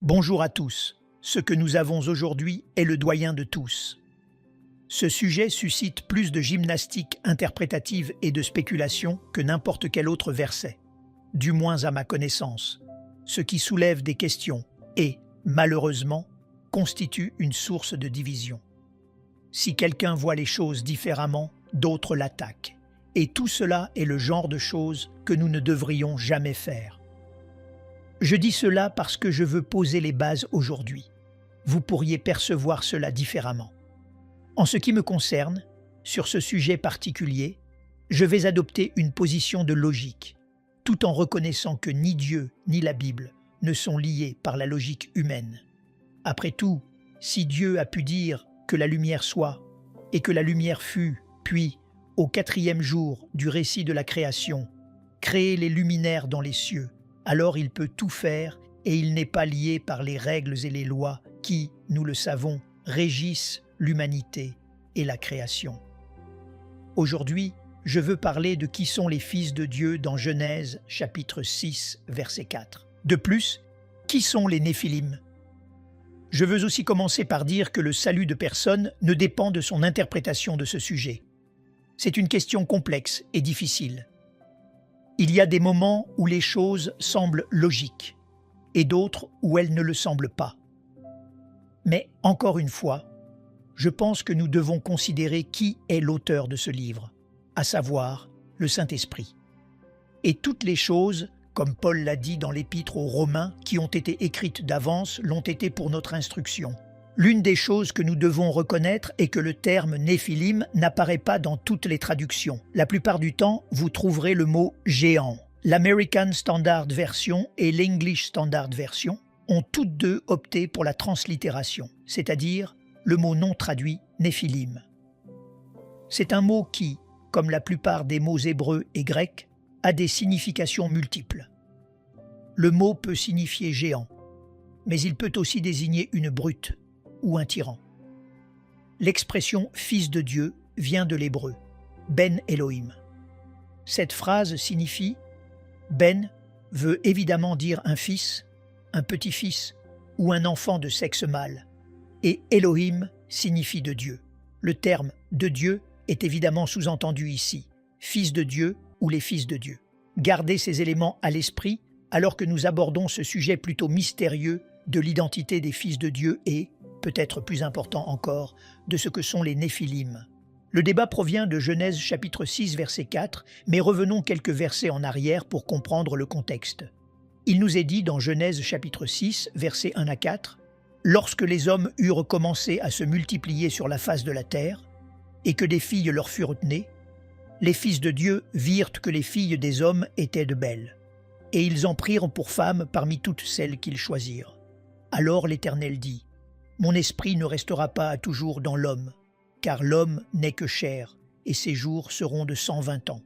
Bonjour à tous. Ce que nous avons aujourd'hui est le doyen de tous. Ce sujet suscite plus de gymnastique interprétative et de spéculation que n'importe quel autre verset, du moins à ma connaissance, ce qui soulève des questions et, malheureusement, constitue une source de division. Si quelqu'un voit les choses différemment, d'autres l'attaquent. Et tout cela est le genre de choses que nous ne devrions jamais faire. Je dis cela parce que je veux poser les bases aujourd'hui. Vous pourriez percevoir cela différemment. En ce qui me concerne, sur ce sujet particulier, je vais adopter une position de logique, tout en reconnaissant que ni Dieu ni la Bible ne sont liés par la logique humaine. Après tout, si Dieu a pu dire que la lumière soit, et que la lumière fut, puis, au 4e jour du récit de la création, créer les luminaires dans les cieux, alors il peut tout faire et il n'est pas lié par les règles et les lois qui, nous le savons, régissent l'humanité et la création. Aujourd'hui, je veux parler de qui sont les fils de Dieu dans Genèse chapitre 6, verset 4. De plus, qui sont les Néphilim? Je veux aussi commencer par dire que le salut de personne ne dépend de son interprétation de ce sujet. C'est une question complexe et difficile. Il y a des moments où les choses semblent logiques et d'autres où elles ne le semblent pas. Mais encore une fois, je pense que nous devons considérer qui est l'auteur de ce livre, à savoir le Saint-Esprit. Et toutes les choses, comme Paul l'a dit dans l'Épître aux Romains, qui ont été écrites d'avance, l'ont été pour notre instruction. L'une des choses que nous devons reconnaître est que le terme Néphilim n'apparaît pas dans toutes les traductions. La plupart du temps, vous trouverez le mot « géant ». L'American Standard Version et l'English Standard Version ont toutes deux opté pour la translittération, c'est-à-dire le mot non traduit Néphilim. C'est un mot qui, comme la plupart des mots hébreux et grecs, a des significations multiples. Le mot peut signifier géant, mais il peut aussi désigner une brute ou un tyran. L'expression « fils de Dieu » vient de l'hébreu « Ben Elohim ». Cette phrase signifie « Ben » veut évidemment dire un fils, un petit-fils ou un enfant de sexe mâle, et Elohim signifie de Dieu. Le terme « de Dieu » est évidemment sous-entendu ici, fils de Dieu ou les fils de Dieu. Gardez ces éléments à l'esprit alors que nous abordons ce sujet plutôt mystérieux de l'identité des fils de Dieu et, peut-être plus important encore, de ce que sont les Néphilim. Le débat provient de Genèse chapitre 6, verset 4, mais revenons quelques versets en arrière pour comprendre le contexte. Il nous est dit dans Genèse chapitre 6, versets 1 à 4, « Lorsque les hommes eurent commencé à se multiplier sur la face de la terre, et que des filles leur furent nées, les fils de Dieu virent que les filles des hommes étaient de belles, et ils en prirent pour femmes parmi toutes celles qu'ils choisirent. Alors l'Éternel dit, « Mon esprit ne restera pas à toujours dans l'homme, car l'homme n'est que chair, et ses jours seront de 120 ans. »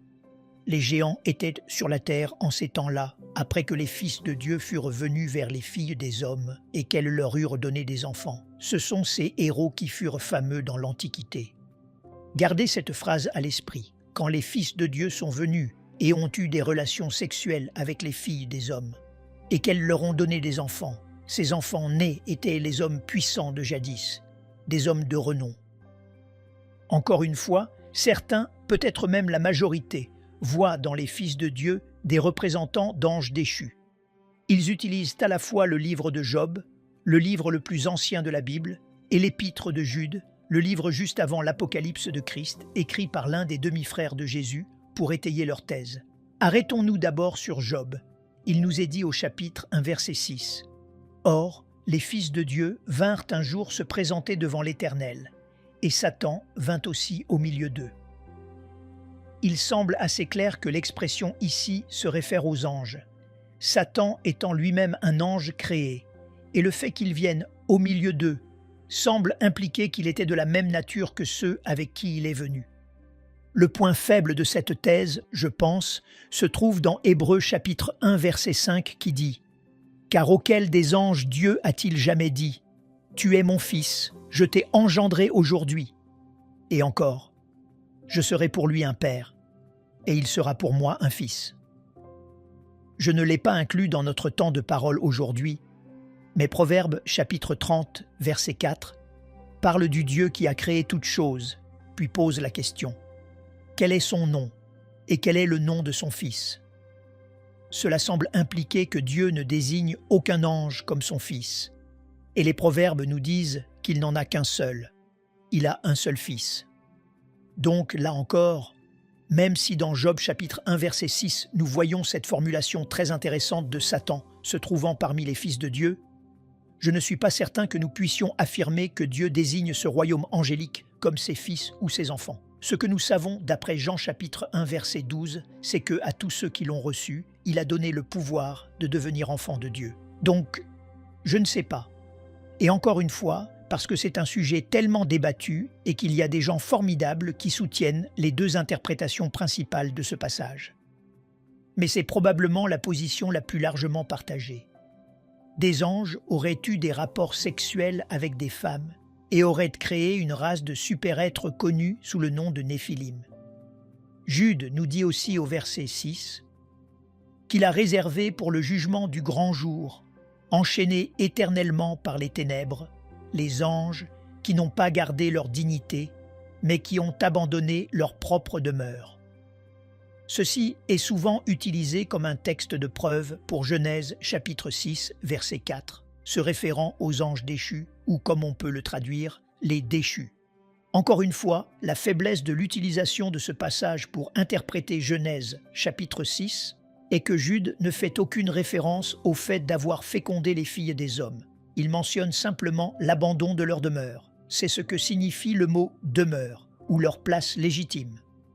Les géants étaient sur la terre en ces temps-là, après que les fils de Dieu furent venus vers les filles des hommes, et qu'elles leur eurent donné des enfants. Ce sont ces héros qui furent fameux dans l'Antiquité. Gardez cette phrase à l'esprit. Quand les fils de Dieu sont venus et ont eu des relations sexuelles avec les filles des hommes, et qu'elles leur ont donné des enfants, ces enfants nés étaient les hommes puissants de jadis, des hommes de renom. Encore une fois, certains, peut-être même la majorité, voient dans les fils de Dieu des représentants d'anges déchus. Ils utilisent à la fois le livre de Job, le livre le plus ancien de la Bible, et l'épître de Jude, le livre juste avant l'Apocalypse de Christ, écrit par l'un des demi-frères de Jésus, pour étayer leur thèse. Arrêtons-nous d'abord sur Job. Il nous est dit au chapitre 1, verset 6. « Or, les fils de Dieu vinrent un jour se présenter devant l'Éternel, et Satan vint aussi au milieu d'eux. » Il semble assez clair que l'expression ici se réfère aux anges, Satan étant lui-même un ange créé, et le fait qu'il vienne au milieu d'eux semble impliquer qu'il était de la même nature que ceux avec qui il est venu. Le point faible de cette thèse, je pense, se trouve dans Hébreux chapitre 1 verset 5 qui dit « Car auquel des anges Dieu a-t-il jamais dit « Tu es mon fils, je t'ai engendré aujourd'hui » et encore « Je serai pour lui un père, et il sera pour moi un fils ». Je ne l'ai pas inclus dans notre temps de parole aujourd'hui, Mais Proverbes chapitre 30, verset 4, parle du Dieu qui a créé toutes choses, puis pose la question: quel est son nom et quel est le nom de son Fils? Cela semble impliquer que Dieu ne désigne aucun ange comme son Fils. Et les Proverbes nous disent qu'il n'en a qu'un seul. Il a un seul Fils. Donc, là encore, même si dans Job chapitre 1 verset 6, nous voyons cette formulation très intéressante de Satan se trouvant parmi les fils de Dieu, je ne suis pas certain que nous puissions affirmer que Dieu désigne ce royaume angélique comme ses fils ou ses enfants. Ce que nous savons d'après Jean chapitre 1 verset 12, c'est que à tous ceux qui l'ont reçu, il a donné le pouvoir de devenir enfants de Dieu. Donc, je ne sais pas. Et encore une fois, parce que c'est un sujet tellement débattu et qu'il y a des gens formidables qui soutiennent les deux interprétations principales de ce passage. Mais c'est probablement la position la plus largement partagée. Des anges auraient eu des rapports sexuels avec des femmes et auraient créé une race de super-êtres connus sous le nom de Néphilim. Jude nous dit aussi au verset 6 qu'il a réservé pour le jugement du grand jour, enchaînés éternellement par les ténèbres, les anges qui n'ont pas gardé leur dignité, mais qui ont abandonné leur propre demeure. Ceci est souvent utilisé comme un texte de preuve pour Genèse chapitre 6, verset 4, se référant aux anges déchus, ou comme on peut le traduire, les déchus. Encore une fois, la faiblesse de l'utilisation de ce passage pour interpréter Genèse chapitre 6 est que Jude ne fait aucune référence au fait d'avoir fécondé les filles des hommes. Il mentionne simplement l'abandon de leur demeure. C'est ce que signifie le mot « demeure » ou leur place légitime.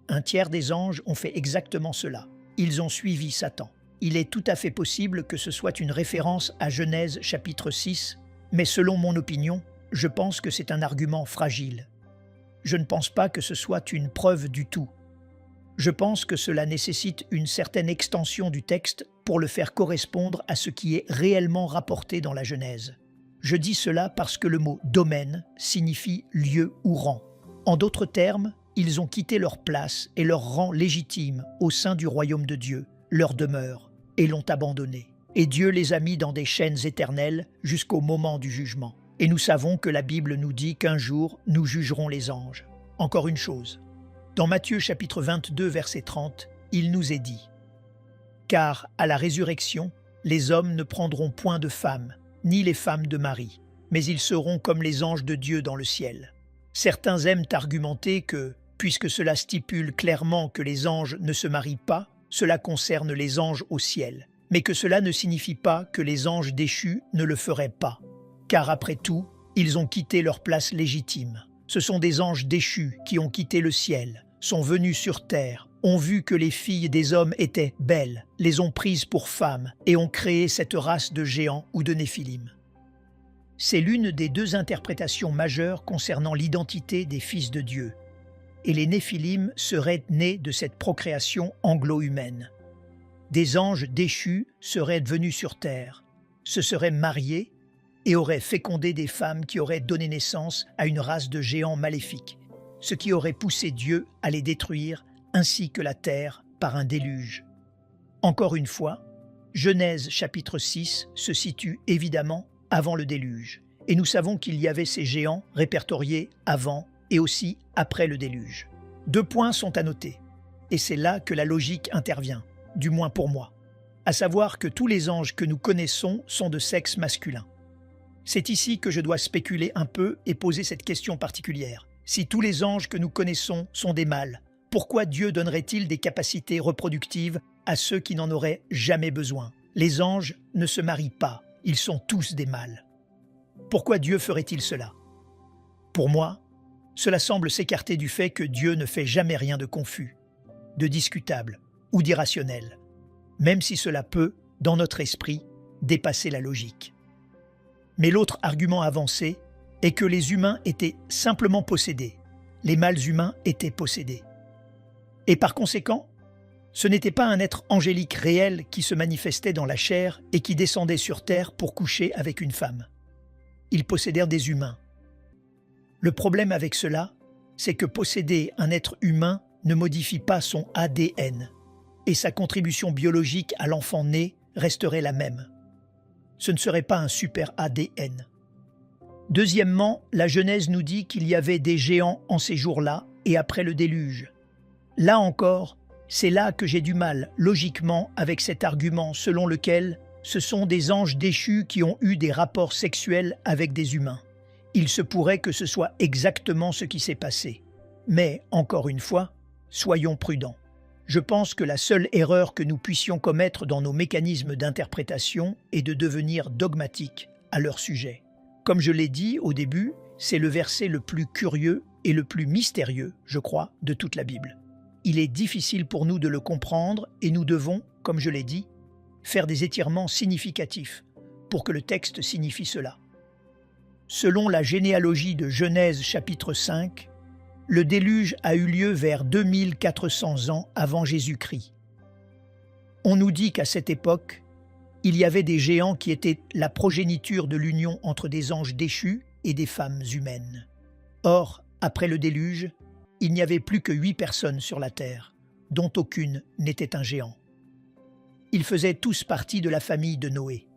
Un tiers des anges ont fait exactement cela. Ils ont suivi Satan. Il est tout à fait possible que ce soit une référence à Genèse chapitre 6, mais selon mon opinion, je pense que c'est un argument fragile. Je ne pense pas que ce soit une preuve du tout. Je pense que cela nécessite une certaine extension du texte pour le faire correspondre à ce qui est réellement rapporté dans la Genèse. Je dis cela parce que le mot « domaine » signifie « lieu ou rang ». En d'autres termes, ils ont quitté leur place et leur rang légitime au sein du royaume de Dieu, leur demeure, et l'ont abandonné. Et Dieu les a mis dans des chaînes éternelles jusqu'au moment du jugement. Et nous savons que la Bible nous dit qu'un jour, nous jugerons les anges. Encore une chose. Dans Matthieu chapitre 22, verset 30, il nous est dit « Car à la résurrection, les hommes ne prendront point de femmes, ni les femmes de mari, mais ils seront comme les anges de Dieu dans le ciel. » Certains aiment argumenter que, puisque cela stipule clairement que les anges ne se marient pas, cela concerne les anges au ciel, mais que cela ne signifie pas que les anges déchus ne le feraient pas. Car après tout, ils ont quitté leur place légitime. Ce sont des anges déchus qui ont quitté le ciel, sont venus sur terre, ont vu que les filles des hommes étaient belles, les ont prises pour femmes et ont créé cette race de géants ou de Néphilim. C'est l'une des deux interprétations majeures concernant l'identité des fils de Dieu. Et les Néphilim seraient nés de cette procréation anglo-humaine. Des anges déchus seraient venus sur terre, se seraient mariés et auraient fécondé des femmes qui auraient donné naissance à une race de géants maléfiques, ce qui aurait poussé Dieu à les détruire ainsi que la terre par un déluge. Encore une fois, Genèse chapitre 6 se situe évidemment avant le déluge, et nous savons qu'il y avait ces géants répertoriés avant et aussi après le déluge. 2 points sont à noter, et c'est là que la logique intervient, du moins pour moi, à savoir que tous les anges que nous connaissons sont de sexe masculin. C'est ici que je dois spéculer un peu et poser cette question particulière. Si tous les anges que nous connaissons sont des mâles, pourquoi Dieu donnerait-il des capacités reproductives à ceux qui n'en auraient jamais besoin? Les anges ne se marient pas, ils sont tous des mâles. Pourquoi Dieu ferait-il cela? Pour moi, cela semble s'écarter du fait que Dieu ne fait jamais rien de confus, de discutable ou d'irrationnel, même si cela peut, dans notre esprit, dépasser la logique. Mais l'autre argument avancé est que les humains étaient simplement possédés, les mâles humains étaient possédés. Et par conséquent, ce n'était pas un être angélique réel qui se manifestait dans la chair et qui descendait sur terre pour coucher avec une femme. Ils possédèrent des humains. Le problème avec cela, c'est que posséder un être humain ne modifie pas son ADN, et sa contribution biologique à l'enfant né resterait la même. Ce ne serait pas un super ADN. Deuxièmement, la Genèse nous dit qu'il y avait des géants en ces jours-là et après le déluge. Là encore, c'est là que j'ai du mal, logiquement, avec cet argument selon lequel ce sont des anges déchus qui ont eu des rapports sexuels avec des humains. Il se pourrait que ce soit exactement ce qui s'est passé. Mais, encore une fois, soyons prudents. Je pense que la seule erreur que nous puissions commettre dans nos mécanismes d'interprétation est de devenir dogmatiques à leur sujet. Comme je l'ai dit au début, c'est le verset le plus curieux et le plus mystérieux, je crois, de toute la Bible. Il est difficile pour nous de le comprendre et nous devons, comme je l'ai dit, faire des étirements significatifs pour que le texte signifie cela. Selon la généalogie de Genèse chapitre 5, le déluge a eu lieu vers 2400 ans avant Jésus-Christ. On nous dit qu'à cette époque, il y avait des géants qui étaient la progéniture de l'union entre des anges déchus et des femmes humaines. Or, après le déluge, il n'y avait plus que 8 personnes sur la terre, dont aucune n'était un géant. Ils faisaient tous partie de la famille de Noé.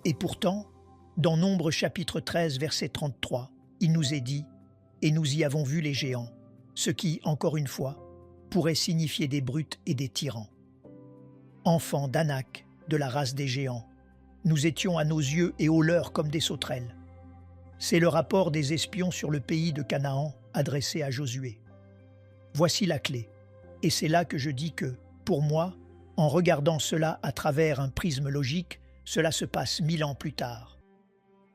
Et pourtant, dans Nombre chapitre 13, verset 33, il nous est dit « Et nous y avons vu les géants », ce qui, encore une fois, pourrait signifier des brutes et des tyrans. Enfants d'Anak, de la race des géants, nous étions à nos yeux et aux leurs comme des sauterelles. C'est le rapport des espions sur le pays de Canaan adressé à Josué. Voici la clé, et c'est là que je dis que, pour moi, en regardant cela à travers un prisme logique, cela se passe 1000 ans plus tard.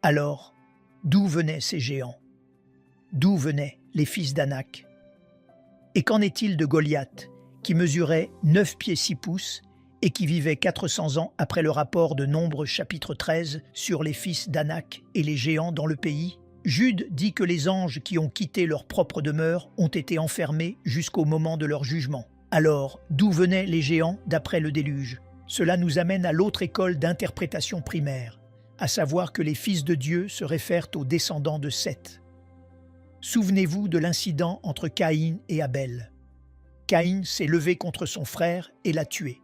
Alors, d'où venaient ces géants? D'où venaient les fils d'Anak? Et qu'en est-il de Goliath, qui mesurait 9 pieds 6 pouces et qui vivait 400 ans après le rapport de Nombre chapitre 13 sur les fils d'Anak et les géants dans le pays? Jude dit que les anges qui ont quitté leur propre demeure ont été enfermés jusqu'au moment de leur jugement. Alors, d'où venaient les géants d'après le déluge? Cela nous amène à l'autre école d'interprétation primaire, à savoir que les fils de Dieu se réfèrent aux descendants de Seth. Souvenez-vous de l'incident entre Caïn et Abel. Caïn s'est levé contre son frère et l'a tué,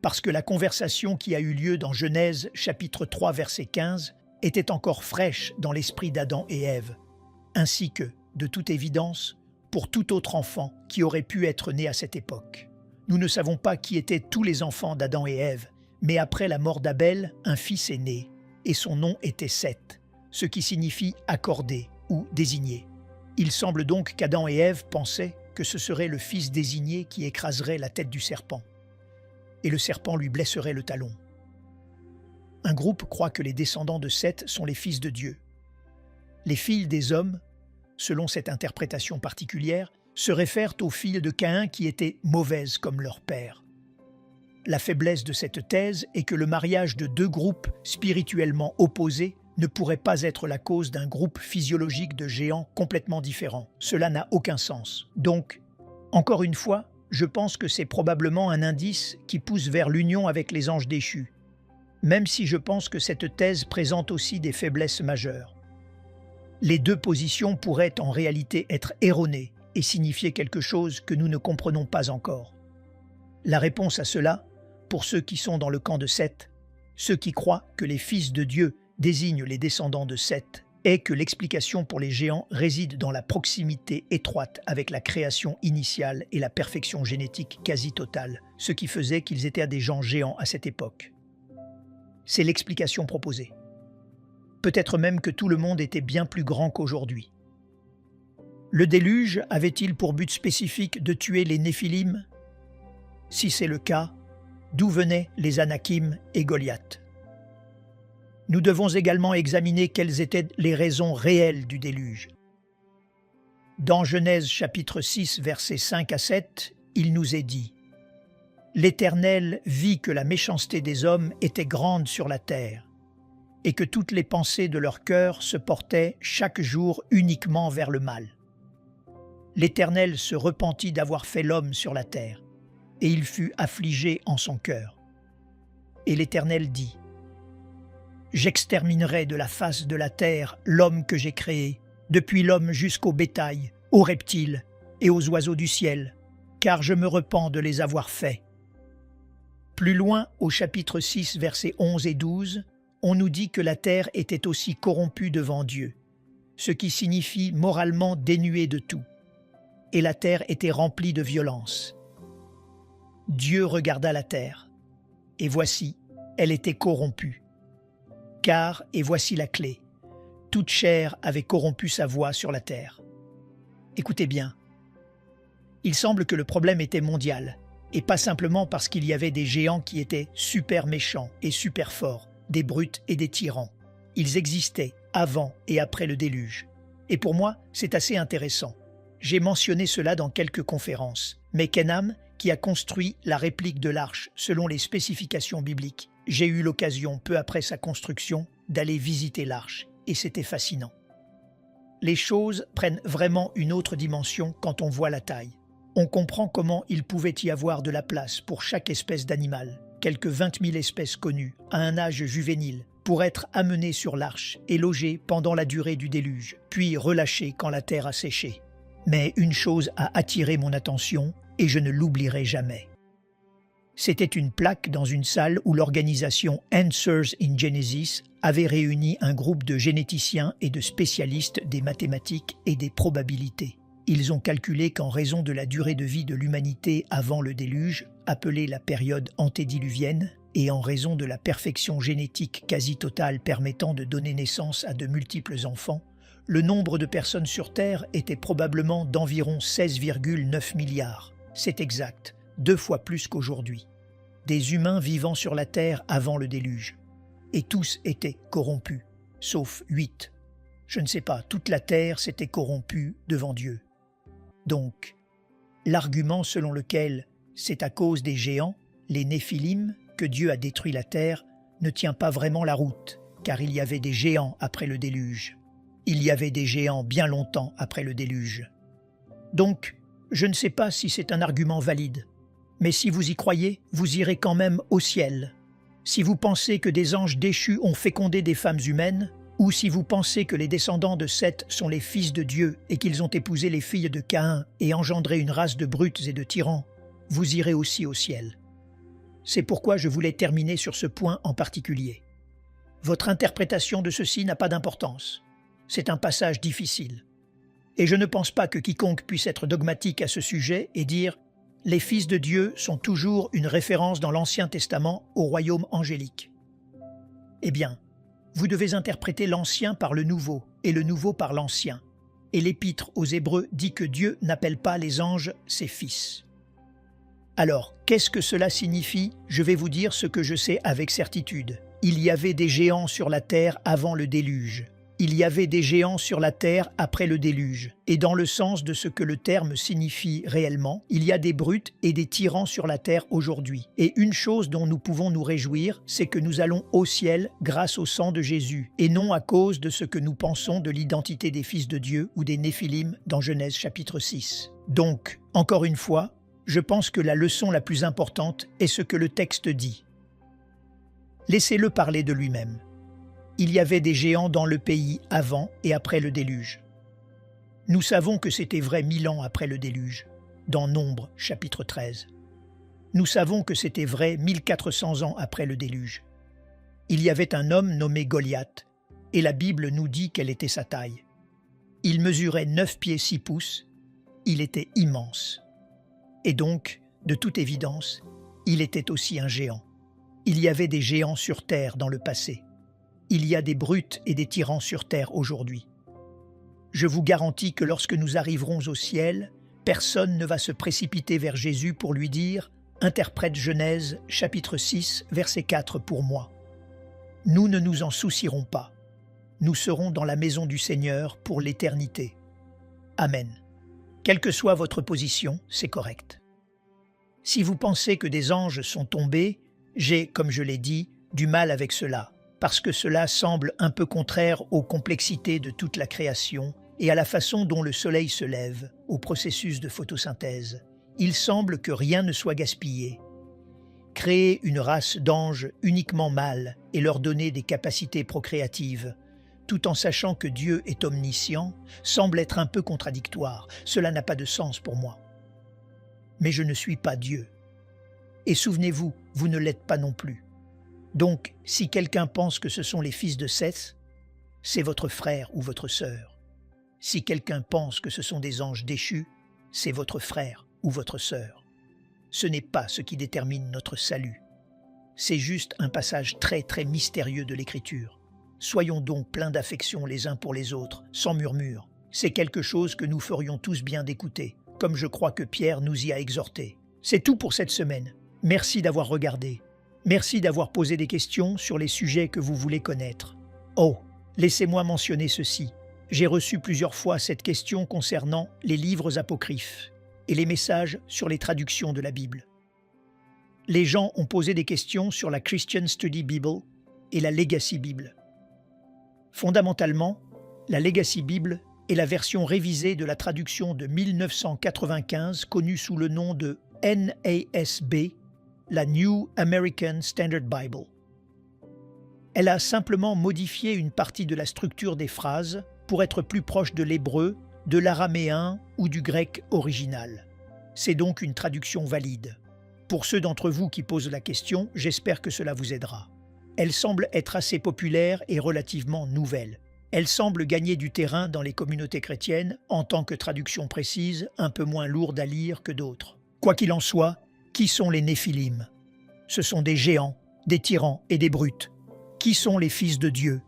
parce que la conversation qui a eu lieu dans Genèse chapitre 3 verset 15 était encore fraîche dans l'esprit d'Adam et Ève, ainsi que, de toute évidence, pour tout autre enfant qui aurait pu être né à cette époque. Nous ne savons pas qui étaient tous les enfants d'Adam et Ève, mais après la mort d'Abel, un fils est né, et son nom était Seth, ce qui signifie « accordé » ou « désigné ». Il semble donc qu'Adam et Ève pensaient que ce serait le fils désigné qui écraserait la tête du serpent, et le serpent lui blesserait le talon. Un groupe croit que les descendants de Seth sont les fils de Dieu. Les filles des hommes, selon cette interprétation particulière, se réfèrent aux filles de Caïn qui étaient mauvaises comme leur père. La faiblesse de cette thèse est que le mariage de deux groupes spirituellement opposés ne pourrait pas être la cause d'un groupe physiologique de géants complètement différents. Cela n'a aucun sens. Donc, encore une fois, je pense que c'est probablement un indice qui pousse vers l'union avec les anges déchus, même si je pense que cette thèse présente aussi des faiblesses majeures. Les deux positions pourraient en réalité être erronées et signifier quelque chose que nous ne comprenons pas encore. La réponse à cela, pour ceux qui sont dans le camp de Seth, ceux qui croient que les fils de Dieu désignent les descendants de Seth, est que l'explication pour les géants réside dans la proximité étroite avec la création initiale et la perfection génétique quasi totale, ce qui faisait qu'ils étaient des gens géants à cette époque. C'est l'explication proposée. Peut-être même que tout le monde était bien plus grand qu'aujourd'hui. Le déluge avait-il pour but spécifique de tuer les Néphilim? Si c'est le cas, d'où venaient les Anakim et Goliath? Nous devons également examiner quelles étaient les raisons réelles du déluge. Dans Genèse chapitre 6, versets 5 à 7, il nous est dit « L'Éternel vit que la méchanceté des hommes était grande sur la terre, et que toutes les pensées de leur cœur se portaient chaque jour uniquement vers le mal. L'Éternel se repentit d'avoir fait l'homme sur la terre, et il fut affligé en son cœur. Et l'Éternel dit, « J'exterminerai de la face de la terre l'homme que j'ai créé, depuis l'homme jusqu'au bétail, aux reptiles et aux oiseaux du ciel, car je me repens de les avoir faits. » Plus loin, au chapitre 6, versets 11 et 12, on nous dit que la terre était aussi corrompue devant Dieu, ce qui signifie moralement dénuée de tout. Et la terre était remplie de violence. Dieu regarda la terre, et voici, elle était corrompue. Car, et voici la clé, toute chair avait corrompu sa voie sur la terre. Écoutez bien, il semble que le problème était mondial, et pas simplement parce qu'il y avait des géants qui étaient super méchants et super forts, des brutes et des tyrans. Ils existaient avant et après le déluge. Et pour moi, c'est assez intéressant. J'ai mentionné cela dans quelques conférences, mais Kenham, qui a construit la réplique de l'arche selon les spécifications bibliques, j'ai eu l'occasion, peu après sa construction, d'aller visiter l'arche, et c'était fascinant. Les choses prennent vraiment une autre dimension quand on voit la taille. On comprend comment il pouvait y avoir de la place pour chaque espèce d'animal, quelques 20 000 espèces connues, à un âge juvénile, pour être amenées sur l'arche et logées pendant la durée du déluge, puis relâchées quand la terre a séché. Mais une chose a attiré mon attention, et je ne l'oublierai jamais. C'était une plaque dans une salle où l'organisation Answers in Genesis avait réuni un groupe de généticiens et de spécialistes des mathématiques et des probabilités. Ils ont calculé qu'en raison de la durée de vie de l'humanité avant le déluge, appelée la période antédiluvienne, et en raison de la perfection génétique quasi totale permettant de donner naissance à de multiples enfants, le nombre de personnes sur Terre était probablement d'environ 16,9 milliards. C'est exact, 2 fois plus qu'aujourd'hui. Des humains vivant sur la Terre avant le déluge. Et tous étaient corrompus, sauf 8. Je ne sais pas, toute la Terre s'était corrompue devant Dieu. Donc, l'argument selon lequel c'est à cause des géants, les Néphilim, que Dieu a détruit la Terre, ne tient pas vraiment la route, car il y avait des géants après le déluge. Il y avait des géants bien longtemps après le déluge. Donc, je ne sais pas si c'est un argument valide, mais si vous y croyez, vous irez quand même au ciel. Si vous pensez que des anges déchus ont fécondé des femmes humaines, ou si vous pensez que les descendants de Seth sont les fils de Dieu et qu'ils ont épousé les filles de Caïn et engendré une race de brutes et de tyrans, vous irez aussi au ciel. C'est pourquoi je voulais terminer sur ce point en particulier. Votre interprétation de ceci n'a pas d'importance. C'est un passage difficile. Et je ne pense pas que quiconque puisse être dogmatique à ce sujet et dire « Les fils de Dieu sont toujours une référence dans l'Ancien Testament au royaume angélique ». Eh bien, vous devez interpréter l'Ancien par le Nouveau et le Nouveau par l'Ancien. Et l'Épître aux Hébreux dit que Dieu n'appelle pas les anges ses fils. Alors, qu'est-ce que cela signifie? Je vais vous dire ce que je sais avec certitude. Il y avait des géants sur la terre avant le déluge. Il y avait des géants sur la terre après le déluge. Et dans le sens de ce que le terme signifie réellement, il y a des brutes et des tyrans sur la terre aujourd'hui. Et une chose dont nous pouvons nous réjouir, c'est que nous allons au ciel grâce au sang de Jésus, et non à cause de ce que nous pensons de l'identité des fils de Dieu ou des Néphilim dans Genèse chapitre 6. Donc, encore une fois, je pense que la leçon la plus importante est ce que le texte dit. Laissez-le parler de lui-même. Il y avait des géants dans le pays avant et après le déluge. Nous savons que c'était vrai 1000 ans après le déluge, dans Nombre, chapitre 13. Nous savons que c'était vrai 1400 ans après le déluge. Il y avait un homme nommé Goliath, et la Bible nous dit quelle était sa taille. Il mesurait 9 pieds 6 pouces, il était immense. Et donc, de toute évidence, il était aussi un géant. Il y avait des géants sur terre dans le passé. Il y a des brutes et des tyrans sur terre aujourd'hui. Je vous garantis que lorsque nous arriverons au ciel, personne ne va se précipiter vers Jésus pour lui dire « Interprète Genèse, chapitre 6, verset 4 pour moi ». Nous ne nous en soucierons pas. Nous serons dans la maison du Seigneur pour l'éternité. Amen. Quelle que soit votre position, c'est correct. Si vous pensez que des anges sont tombés, j'ai, comme je l'ai dit, du mal avec cela, parce que cela semble un peu contraire aux complexités de toute la création et à la façon dont le soleil se lève, au processus de photosynthèse. Il semble que rien ne soit gaspillé. Créer une race d'anges uniquement mâles et leur donner des capacités procréatives, tout en sachant que Dieu est omniscient, semble être un peu contradictoire. Cela n'a pas de sens pour moi. Mais je ne suis pas Dieu. Et souvenez-vous, vous ne l'êtes pas non plus. Donc, si quelqu'un pense que ce sont les fils de Seth, c'est votre frère ou votre sœur. Si quelqu'un pense que ce sont des anges déchus, c'est votre frère ou votre sœur. Ce n'est pas ce qui détermine notre salut. C'est juste un passage très très mystérieux de l'Écriture. Soyons donc pleins d'affection les uns pour les autres, sans murmure. C'est quelque chose que nous ferions tous bien d'écouter, comme je crois que Pierre nous y a exhortés. C'est tout pour cette semaine. Merci d'avoir regardé. Merci d'avoir posé des questions sur les sujets que vous voulez connaître. Oh, laissez-moi mentionner ceci. J'ai reçu plusieurs fois cette question concernant les livres apocryphes et les messages sur les traductions de la Bible. Les gens ont posé des questions sur la Christian Study Bible et la Legacy Bible. Fondamentalement, la Legacy Bible est la version révisée de la traduction de 1995 connue sous le nom de NASB, la New American Standard Bible. Elle a simplement modifié une partie de la structure des phrases pour être plus proche de l'hébreu, de l'araméen ou du grec original. C'est donc une traduction valide. Pour ceux d'entre vous qui posent la question, j'espère que cela vous aidera. Elle semble être assez populaire et relativement nouvelle. Elle semble gagner du terrain dans les communautés chrétiennes en tant que traduction précise, un peu moins lourde à lire que d'autres. Quoi qu'il en soit, qui sont les Néphilim? Ce sont des géants, des tyrans et des brutes. Qui sont les fils de Dieu?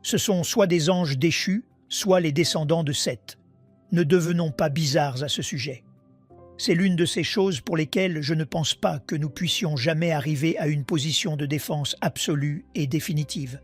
Ce sont soit des anges déchus, soit les descendants de Seth. Ne devenons pas bizarres à ce sujet. C'est l'une de ces choses pour lesquelles je ne pense pas que nous puissions jamais arriver à une position de défense absolue et définitive.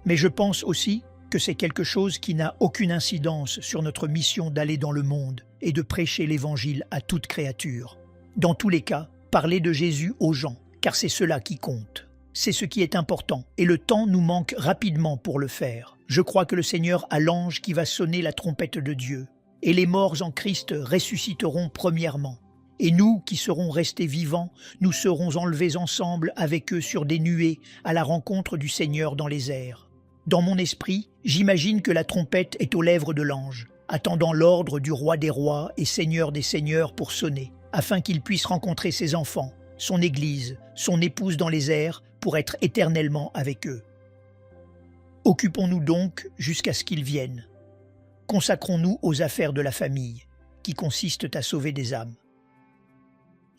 Mais je pense aussi que c'est quelque chose qui n'a aucune incidence sur notre mission d'aller dans le monde et de prêcher l'Évangile à toute créature. Dans tous les cas, parler de Jésus aux gens, car c'est cela qui compte. C'est ce qui est important, et le temps nous manque rapidement pour le faire. Je crois que le Seigneur a l'ange qui va sonner la trompette de Dieu, et les morts en Christ ressusciteront premièrement. Et nous qui serons restés vivants, nous serons enlevés ensemble avec eux sur des nuées à la rencontre du Seigneur dans les airs. Dans mon esprit, j'imagine que la trompette est aux lèvres de l'ange, attendant l'ordre du roi des rois et seigneur des seigneurs pour sonner, afin qu'il puisse rencontrer ses enfants, son Église, son épouse dans les airs, pour être éternellement avec eux. Occupons-nous donc jusqu'à ce qu'ils viennent. Consacrons-nous aux affaires de la famille, qui consistent à sauver des âmes.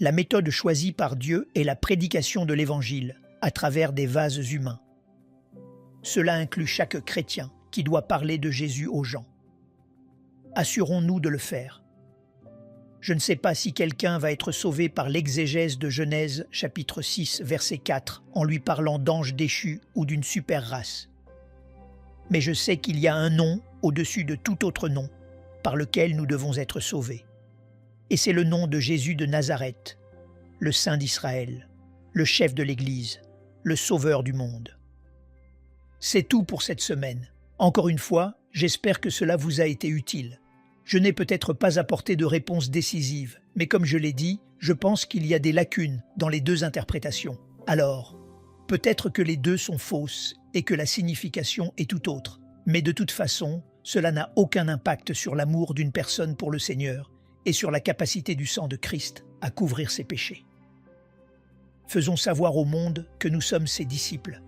La méthode choisie par Dieu est la prédication de l'Évangile, à travers des vases humains. Cela inclut chaque chrétien qui doit parler de Jésus aux gens. Assurons-nous de le faire. Je ne sais pas si quelqu'un va être sauvé par l'exégèse de Genèse chapitre 6 verset 4 en lui parlant d'anges déchus ou d'une super race. Mais je sais qu'il y a un nom au-dessus de tout autre nom par lequel nous devons être sauvés. Et c'est le nom de Jésus de Nazareth, le Saint d'Israël, le chef de l'Église, le Sauveur du monde. C'est tout pour cette semaine. Encore une fois, j'espère que cela vous a été utile. Je n'ai peut-être pas apporté de réponse décisive, mais comme je l'ai dit, je pense qu'il y a des lacunes dans les deux interprétations. Alors, peut-être que les deux sont fausses et que la signification est tout autre. Mais de toute façon, cela n'a aucun impact sur l'amour d'une personne pour le Seigneur et sur la capacité du sang de Christ à couvrir ses péchés. Faisons savoir au monde que nous sommes ses disciples,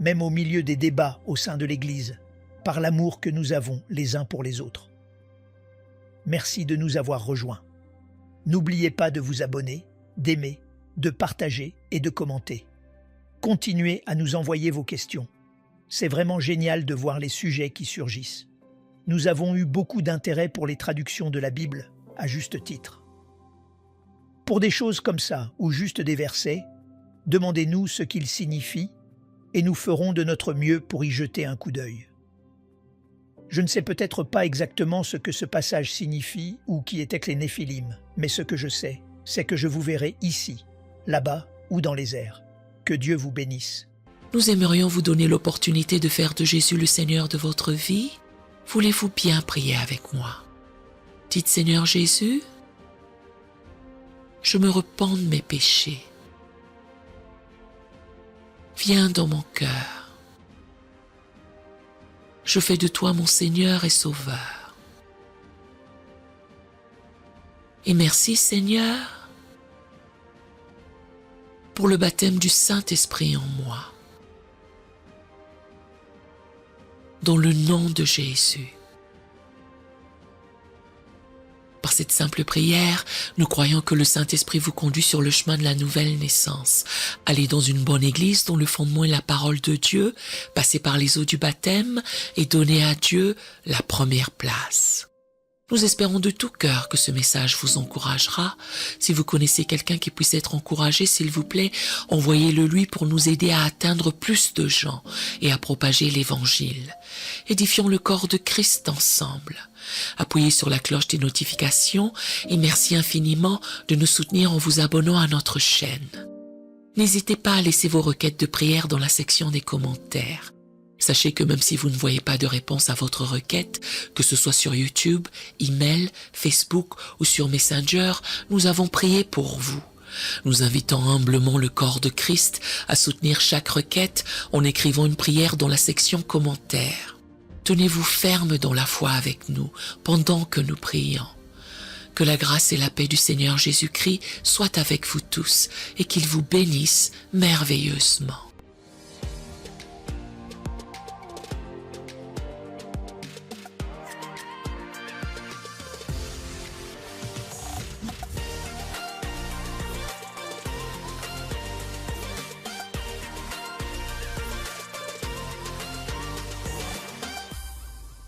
même au milieu des débats au sein de l'Église, par l'amour que nous avons les uns pour les autres. Merci de nous avoir rejoints. N'oubliez pas de vous abonner, d'aimer, de partager et de commenter. Continuez à nous envoyer vos questions. C'est vraiment génial de voir les sujets qui surgissent. Nous avons eu beaucoup d'intérêt pour les traductions de la Bible, à juste titre. Pour des choses comme ça, ou juste des versets, demandez-nous ce qu'ils signifient et nous ferons de notre mieux pour y jeter un coup d'œil. Je ne sais peut-être pas exactement ce que ce passage signifie ou qui étaient les Néphilim, mais ce que je sais, c'est que je vous verrai ici, là-bas ou dans les airs. Que Dieu vous bénisse. Nous aimerions vous donner l'opportunité de faire de Jésus le Seigneur de votre vie. Voulez-vous bien prier avec moi? Dites Seigneur Jésus, je me repens de mes péchés. Viens dans mon cœur. Je fais de toi mon Seigneur et Sauveur. Et merci Seigneur pour le baptême du Saint-Esprit en moi. dans le nom de Jésus. Par cette simple prière, nous croyons que le Saint-Esprit vous conduit sur le chemin de la nouvelle naissance. Allez dans une bonne église dont le fondement est la parole de Dieu, passez par les eaux du baptême et donnez à Dieu la première place. Nous espérons de tout cœur que ce message vous encouragera. Si vous connaissez quelqu'un qui puisse être encouragé, s'il vous plaît, envoyez-le lui pour nous aider à atteindre plus de gens et à propager l'Évangile. Édifions le corps de Christ ensemble. Appuyez sur la cloche des notifications et merci infiniment de nous soutenir en vous abonnant à notre chaîne. N'hésitez pas à laisser vos requêtes de prière dans la section des commentaires. Sachez que même si vous ne voyez pas de réponse à votre requête, que ce soit sur YouTube, email, Facebook ou sur Messenger, nous avons prié pour vous. Nous invitons humblement le corps de Christ à soutenir chaque requête en écrivant une prière dans la section commentaires. Tenez-vous ferme dans la foi avec nous pendant que nous prions. Que la grâce et la paix du Seigneur Jésus-Christ soient avec vous tous et qu'il vous bénisse merveilleusement.